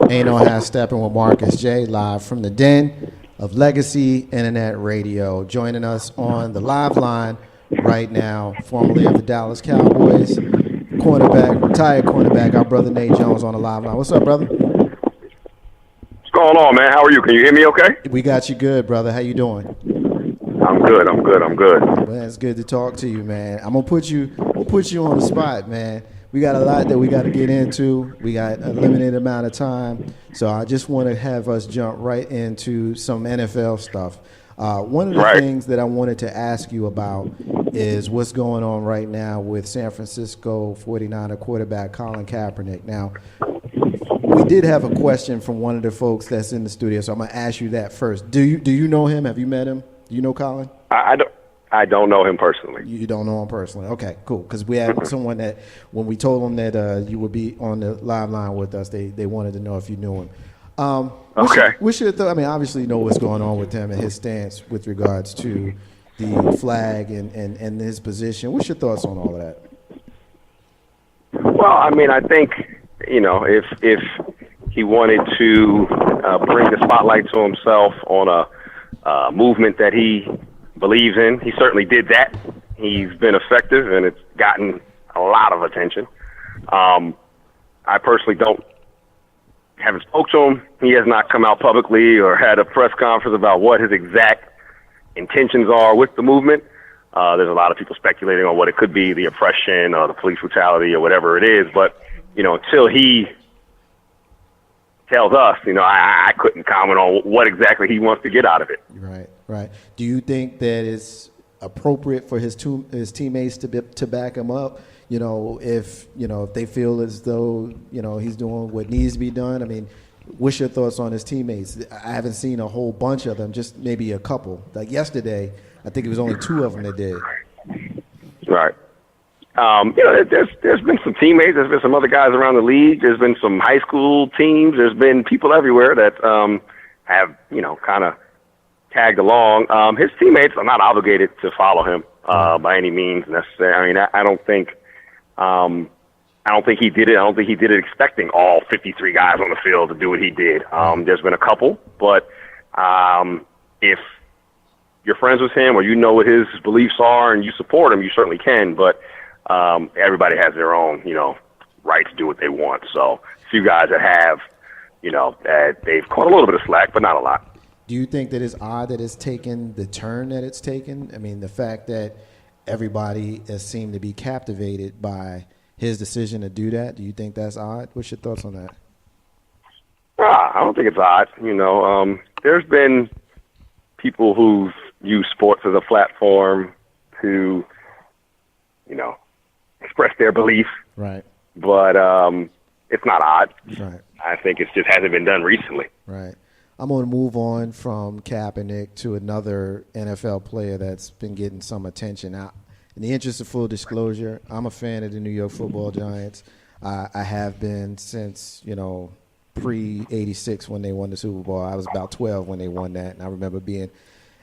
Ain't no half stepping with Marcus J. Live from the den of Legacy Internet Radio. Joining us on the live line right now, formerly of the Dallas Cowboys, retired cornerback, our brother Nate Jones on the live line. What's up, brother? What's going on, man? How are you? Can you hear me okay? We got you good, brother. How you doing? I'm good. Well, it's good to talk to you, man. I'm gonna put you on the spot, man. We got a lot that we got to get into. We got a limited amount of time, so I just want to have us jump right into some NFL stuff. One of the things that I wanted to ask you about is what's going on right now with San Francisco 49er quarterback Colin Kaepernick. Now, we did have a question from one of the folks that's in the studio, so I'm going to ask you that first. Do you know him? Have you met him? Do you know Colin? I don't know him personally. You don't know him personally. Okay, cool. Because we had someone that, when we told them that you would be on the live line with us, they wanted to know if you knew him. Okay. What's your thought? I mean, obviously you know what's going on with him and his stance with regards to the flag and his position. What's your thoughts on all of that? Well, I mean, I think, if he wanted to bring the spotlight to himself on a movement that he believes in, he certainly did that. He's been effective, and it's gotten a lot of attention. I personally haven't spoke to him. He has not come out publicly or had a press conference about what his exact intentions are with the movement. There's a lot of people speculating on what it could be, the oppression or the police brutality or whatever it is. But, until he tells us, I couldn't comment on what exactly he wants to get out of it. Right. Do you think that it's appropriate for his teammates to back him up? If they feel as though he's doing what needs to be done. I mean, what's your thoughts on his teammates? I haven't seen a whole bunch of them, just maybe a couple. Like yesterday, I think it was only 2 of them that did. Right. There's been some teammates. There's been some other guys around the league. There's been some high school teams. There's been people everywhere that have kind of tagged along. His teammates are not obligated to follow him by any means necessary. I mean, I don't think he did it. I don't think he did it expecting all 53 guys on the field to do what he did. There's been a couple, but if you're friends with him or you know what his beliefs are and you support him, you certainly can. But everybody has their own, right to do what they want. So a few guys that have, they've caught a little bit of slack, but not a lot. Do you think that it's odd that it's taken the turn that it's taken? I mean, the fact that everybody has seemed to be captivated by his decision to do that. Do you think that's odd? What's your thoughts on that? I don't think it's odd. There's been people who've used sports as a platform to, express their belief. Right. But it's not odd. Right. I think it just hasn't been done recently. Right. I'm going to move on from Kaepernick to another NFL player that's been getting some attention. Now, in the interest of full disclosure, I'm a fan of the New York Football Giants. I have been since, pre-'86 when they won the Super Bowl. I was about 12 when they won that, and I remember being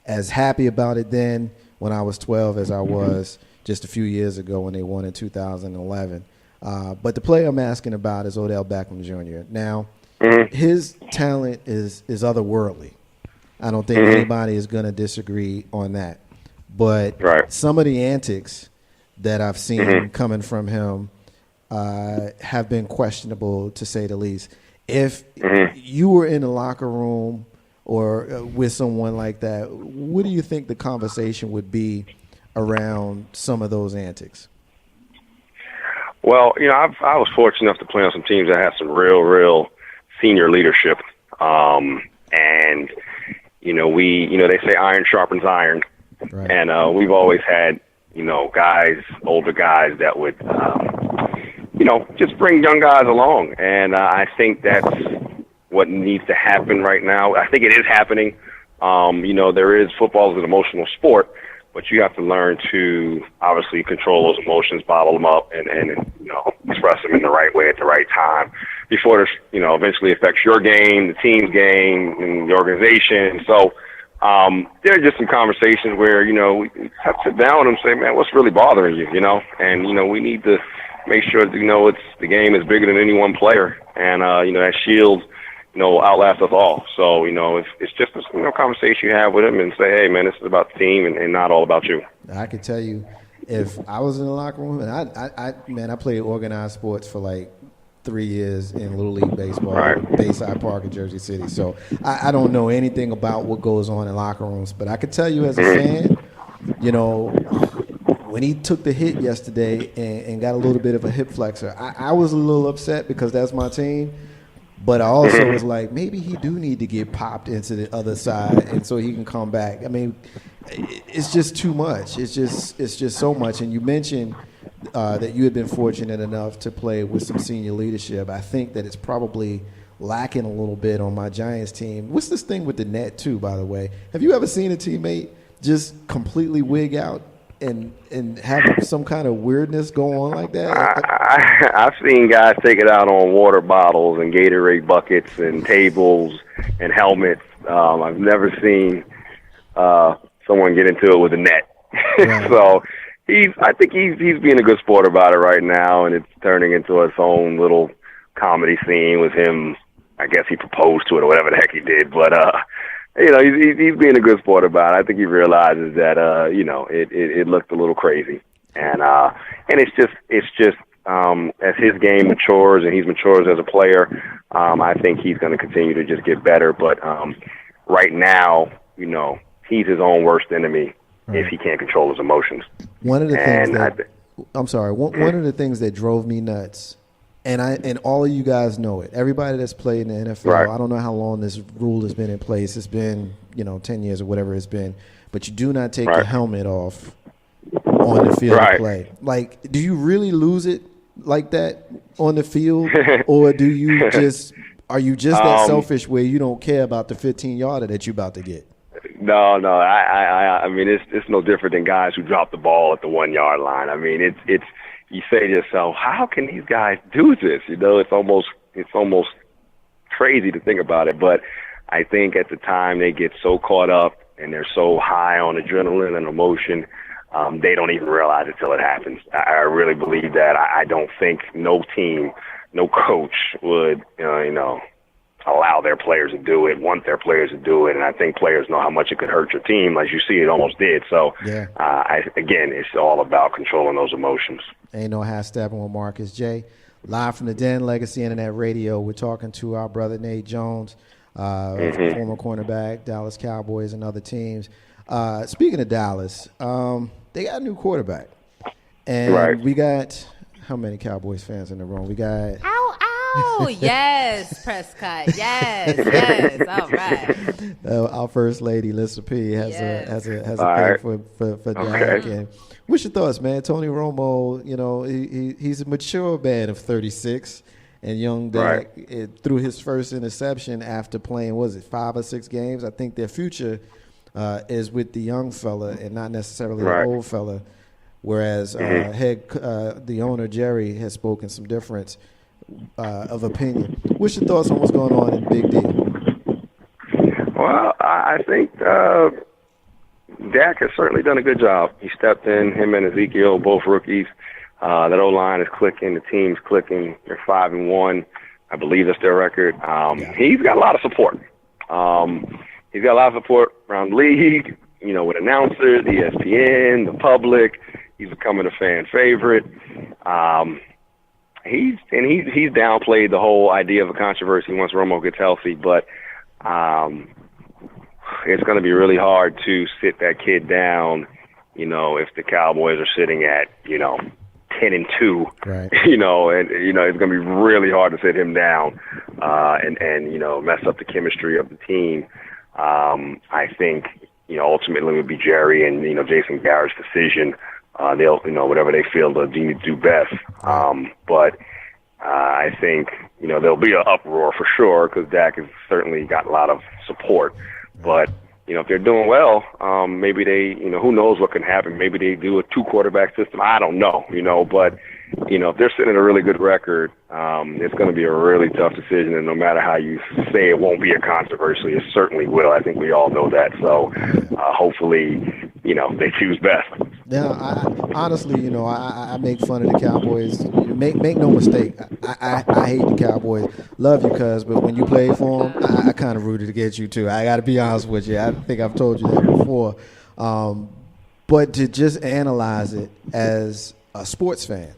as happy about it then when I was 12 as I was just a few years ago when they won in 2011. But the player I'm asking about is Odell Beckham Jr. Now, his talent is otherworldly. I don't think anybody is going to disagree on that. But some of the antics that I've seen coming from him have been questionable, to say the least. If you were in a locker room or with someone like that, what do you think the conversation would be around some of those antics? Well, I was fortunate enough to play on some teams that had some real senior leadership. And, they say iron sharpens iron. Right. And we've always had, older guys that would, just bring young guys along. And I think that's what needs to happen right now. I think it is happening. Football is an emotional sport, but you have to learn to obviously control those emotions, bottle them up, and express them in the right way at the right time before this, eventually affects your game, the team's game, and the organization. So there are just some conversations where, we have to sit down and say, man, what's really bothering you, And, we need to make sure that, it's the game is bigger than any one player. And, that shield outlast us all. So, it's just a conversation you have with him and say, hey, man, this is about the team and not all about you. I can tell you, if I was in the locker room, and I played organized sports for like 3 years in Little League Baseball, Right. Bayside Park in Jersey City. So I don't know anything about what goes on in locker rooms, but I can tell you as a fan, when he took the hit yesterday and got a little bit of a hip flexor, I was a little upset because that's my team. But I also was like, maybe he do need to get popped into the other side, and so he can come back. I mean, it's just too much. It's just so much. And you mentioned that you had been fortunate enough to play with some senior leadership. I think that it's probably lacking a little bit on my Giants team. What's this thing with the net too, by the way? Have you ever seen a teammate just completely wig out and have some kind of weirdness go on like that? I've seen guys take it out on water bottles and Gatorade buckets and tables and helmets. I've never seen someone get into it with a net. Right. So I think he's being a good sport about it right now, and it's turning into its own little comedy scene with him. I guess he proposed to it or whatever the heck he did, but he's being a good sport about it. I think he realizes that it looked a little crazy, and it's just as his game matures and he matures as a player, I think he's going to continue to just get better. But right now, he's his own worst enemy if he can't control his emotions. One of the one of the things that drove me nuts. And all of you guys know it. Everybody that's played in the NFL, right. I don't know how long this rule has been in place. It's been, 10 years or whatever it's been. But you do not take right. your helmet off on the field right. to play. Like, do you really lose it like that on the field? Or are you just that selfish where you don't care about the 15-yarder that you're about to get? No. I mean, it's no different than guys who drop the ball at the 1-yard line. I mean, it's you say to yourself, how can these guys do this? It's almost crazy to think about it. But I think at the time they get so caught up and they're so high on adrenaline and emotion, they don't even realize it till it happens. I really believe that. I don't think no team, no coach would, allow their players to do it, want their players to do it. And I think players know how much it could hurt your team, as you see it almost did. So, yeah. Again, it's all about controlling those emotions. Ain't no half stepping with Marcus J. Live from the Den, Legacy Internet Radio. We're talking to our brother Nate Jones, former cornerback, Dallas Cowboys, and other teams. Speaking of Dallas, they got a new quarterback. And right. We got how many Cowboys fans in the room? We got Oh, yes, Prescott. Yes. All right. Our first lady, Lissa P, has a thing right. for okay. Dak. And what's your thoughts, man? Tony Romo, he's a mature man of 36, and young Dak threw his first interception after playing, 5 or 6 games? I think their future is with the young fella and not necessarily the old fella. Whereas the owner Jerry has spoken some difference of opinion. What's your thoughts on what's going on in Big D? Well, I think Dak has certainly done a good job. He stepped in, him and Ezekiel, both rookies. That O-line is clicking. The team's clicking. They're 5-1. I believe that's their record. He's got a lot of support. He's got a lot of support around the league, with announcers, ESPN, the public. He's becoming a fan favorite. He's downplayed the whole idea of a controversy once Romo gets healthy, but it's going to be really hard to sit that kid down, if the Cowboys are sitting at, 10-2, right. It's going to be really hard to sit him down and mess up the chemistry of the team. I think, ultimately it would be Jerry and, Jason Garrett's decision. They'll, whatever they feel they need to do best. But I think, there'll be an uproar for sure because Dak has certainly got a lot of support. But, if they're doing well, maybe they, who knows what can happen. Maybe they do a 2-quarterback system. I don't know, but, if they're sitting at a really good record, it's going to be a really tough decision. And no matter how you say it won't be a controversy, it certainly will. I think we all know that. So hopefully, they choose best. Now, honestly, I make fun of the Cowboys. Make no mistake, I hate the Cowboys. Love you, cuz, but when you played for them, I kind of rooted against you too. I got to be honest with you. I think I've told you that before. But to just analyze it as a sports fan,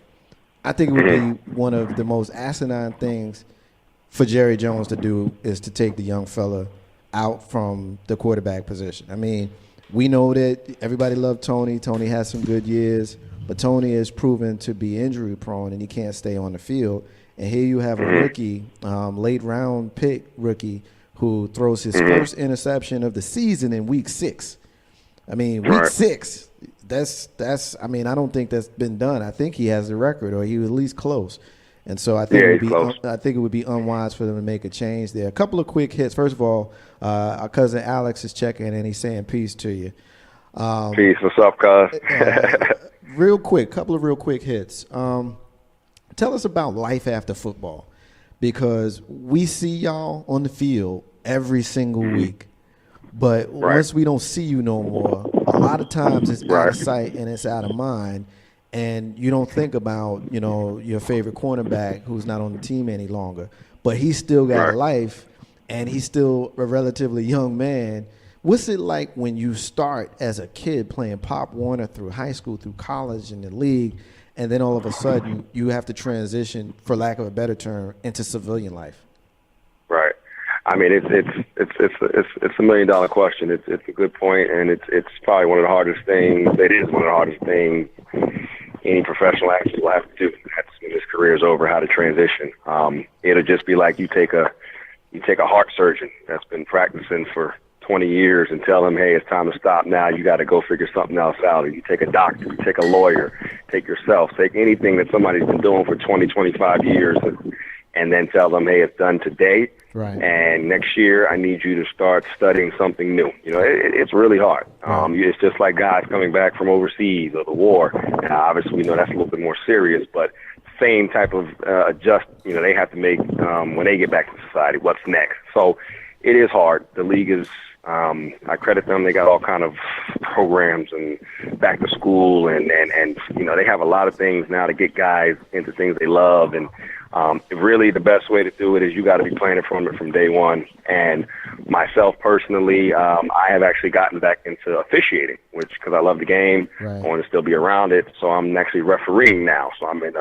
I think it would be one of the most asinine things for Jerry Jones to do is to take the young fella out from the quarterback position. I mean, we know that everybody loved Tony. Tony has some good years, but Tony is proven to be injury prone and he can't stay on the field. And here you have a rookie, late round pick rookie, who throws his first interception of the season in week 6. I mean, week 6. That's. I mean, I don't think that's been done. I think he has the record, or he was at least close. And so I think it would be unwise for them to make a change there. A couple of quick hits. First of all, our cousin Alex is checking in and he's saying peace to you. Peace. What's up, cuz? Real quick, couple of real quick hits. Tell us about life after football, because we see y'all on the field every single week. But once we don't see you no more, a lot of times it's out of sight and it's out of mind. And you don't think about, your favorite cornerback who's not on the team any longer. But he's still got a life, and he's still a relatively young man. What's it like when you start as a kid playing Pop Warner through high school, through college, and the league, and then all of a sudden you have to transition, for lack of a better term, into civilian life? Right. I mean, it's $1 million question. It's a good point, and it's probably one of the hardest things. It is one of the hardest things any professional athlete will have to do. That's when his career is over, how to transition. It'll just be like you take a heart surgeon that's been practicing for 20 years and tell him, hey, it's time to stop now. You got to go figure something else out. Or you take a doctor, you take a lawyer, take yourself, take anything that somebody's been doing for 20, 25 years and then tell them, hey, it's done today. Right. And next year, I need you to start studying something new. It's really hard. It's just like guys coming back from overseas or the war. Now, obviously, we know that's a little bit more serious, but same type of adjust. They have to make when they get back to society. What's next? So it is hard. The league is. I credit them. They got all kind of programs and back to school, and they have a lot of things now to get guys into things they love. And really, the best way to do it is you got to be playing it from day one. And myself personally, I have actually gotten back into officiating, because I love the game. Right. I want to still be around it. So I'm actually refereeing now. So I'm in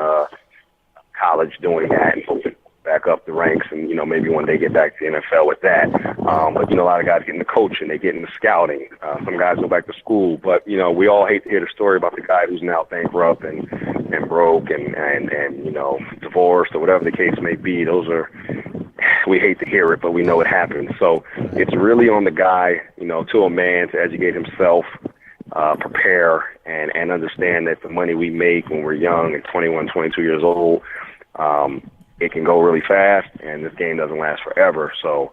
college doing that and hoping back up the ranks and, maybe one day get back to the NFL with that. But, a lot of guys get into coaching, they get into scouting. Some guys go back to school. But, we all hate to hear the story about the guy who's now bankrupt and broke and divorced or whatever the case may be. We hate to hear it, but we know it happens. So it's really on the guy, to a man, to educate himself, prepare, and understand that the money we make when we're young and 21, 22 years old, it can go really fast, and this game doesn't last forever. So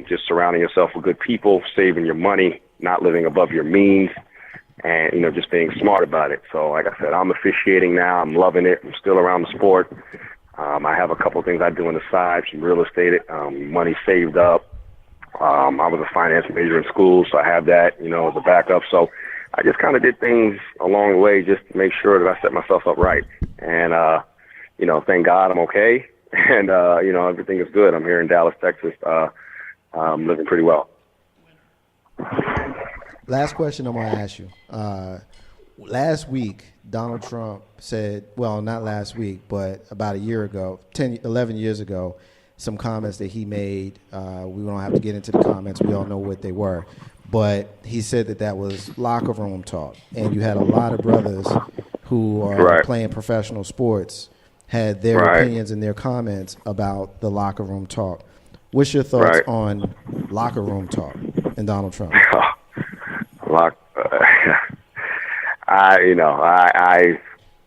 just surrounding yourself with good people, saving your money, not living above your means, and, just being smart about it. So like I said, I'm officiating now. I'm loving it. I'm still around the sport. I have a couple things I do on the side, some real estate, money saved up. I was a finance major in school, so I have that, as a backup. So I just kind of did things along the way just to make sure that I set myself up right. And, thank God I'm okay. And, everything is good. I'm here in Dallas, Texas, living pretty well. Last question I'm going to ask you. Last week, Donald Trump said, well, not last week, but about a year ago, 11 years ago, some comments that he made. We don't have to get into the comments. We all know what they were. But he said that was locker room talk. And you had a lot of brothers who are playing professional sports had their opinions and their comments about the locker room talk. What's your thoughts on locker room talk and Donald Trump?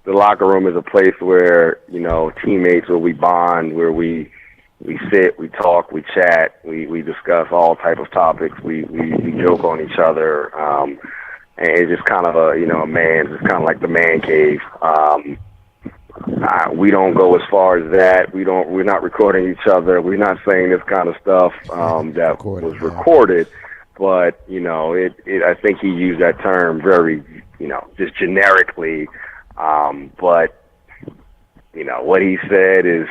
The locker room is a place where, teammates, where we bond, where we sit, we talk, we chat, we discuss all type of topics, we joke on each other, and it's just kind of it's kind of like the man cave. We don't go as far as that. We're not recording each other. We're not saying this kind of stuff that was recorded. But I think he used that term very, just generically. But what he said is,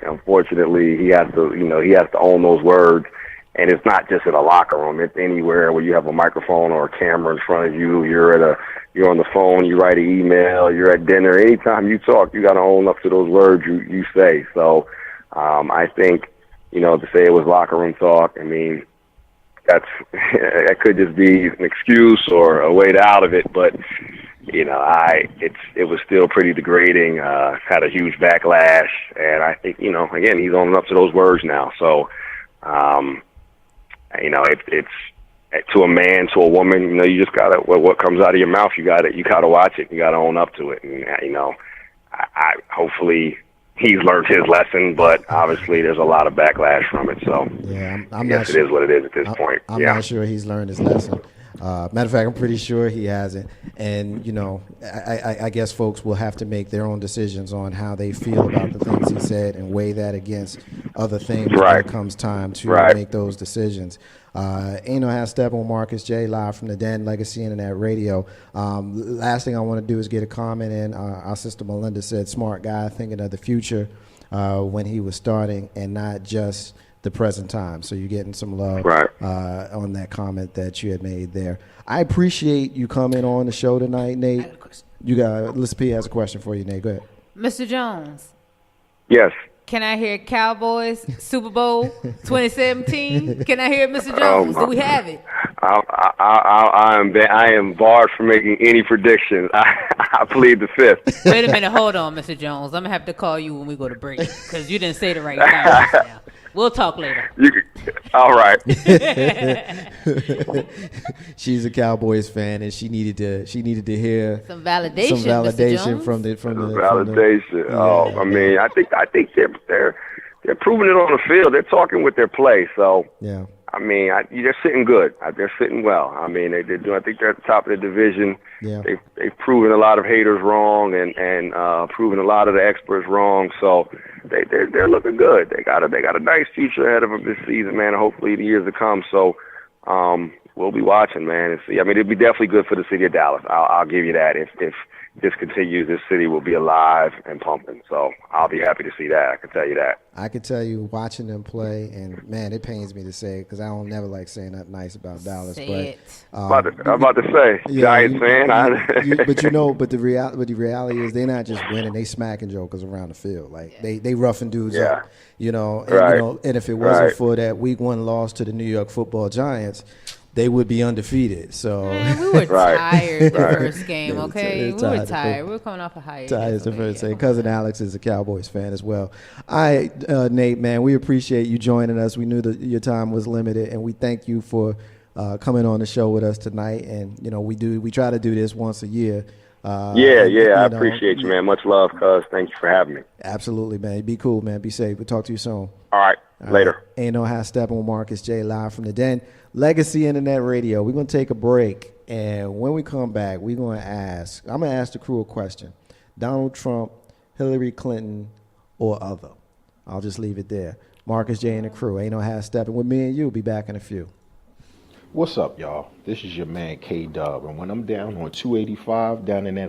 unfortunately, he has to own those words. And it's not just in a locker room. It's anywhere where you have a microphone or a camera in front of you. You're on the phone. You write an email. You're at dinner. Anytime you talk, you got to own up to those words you say. So I think, to say it was locker room talk, I mean, that could just be an excuse or a way out of it. But it was still pretty degrading. Had a huge backlash, and I think again, he's owning up to those words now. So. It's to a man, to a woman, you just gotta, what comes out of your mouth, you gotta watch it, you gotta own up to it. And, I hopefully he's learned his lesson, but obviously there's a lot of backlash from it. So yeah, I guess it is what it is at this point. I'm not sure he's learned his lesson. Matter of fact, I'm pretty sure he hasn't. And, I guess folks will have to make their own decisions on how they feel about the things he said and weigh that against other things when it comes time to make those decisions. Ain't no half step on Marcus J, live from the Den, Legacy Internet Radio. Last thing I want to do is get a comment in. Our sister Melinda said, smart guy thinking of the future when he was starting and not just the present time. So you're getting some love on that comment that you had made there. I appreciate you coming on the show tonight, Nate. I have a question. Lisa P has a question for you, Nate. Go ahead. Mr. Jones. Yes. Can I hear Cowboys Super Bowl 2017? Can I hear it, Mr. Jones? Do we have it? I am barred from making any predictions. I plead the fifth. Wait a minute. Hold on, Mr. Jones. I'm going to have to call you when we go to break because you didn't say the right thing. Now. We'll talk later. All right. She's a Cowboys fan, and she needed to hear some validation from the validation. I mean, I think they're proving it on the field. They're talking with their play. So yeah. I mean, they're sitting good. They're sitting well. I mean, they're doing. I think they're at the top of the division. Yeah. They've proven a lot of haters wrong and proven a lot of the experts wrong. So they're looking good. They got a nice future ahead of them this season, man. And hopefully the years to come. So we'll be watching, man, and see. I mean, it'd be definitely good for the city of Dallas. I'll give you that. If this continues, this city will be alive and pumping. So I'll be happy to see that. I can tell you that. I can tell you watching them play, and man, it pains me to say it because I don't never like saying nothing nice about Dallas. I'm about to say, Giants fan. But the reality is they're not just winning; they smacking jokers around the field. Like they roughing dudes up. And if it wasn't for that Week 1 loss to the New York Football Giants, they would be undefeated. So we were tired the first game. Okay, we were tired. We were coming off a hiatus. Tired the first game. Cousin Alex is a Cowboys fan as well. Nate, man, we appreciate you joining us. We knew that your time was limited, and we thank you for coming on the show with us tonight. And we try to do this once a year. I appreciate you, man. Much love, cuz. Thank you for having me. Absolutely, man. Be cool, man. Be safe. We'll talk to you soon. All right. Later. Ain't no half step on Marcus J, live from the Den, Legacy Internet Radio. We're going to take a break, and when we come back, I'm going to ask the crew a question. Donald Trump, Hillary Clinton, or other? I'll just leave it there. Marcus J and the crew. Ain't no half stepping with me and you. Be back in a few. What's up, y'all? This is your man K-Dub, and when I'm down on 285 down in that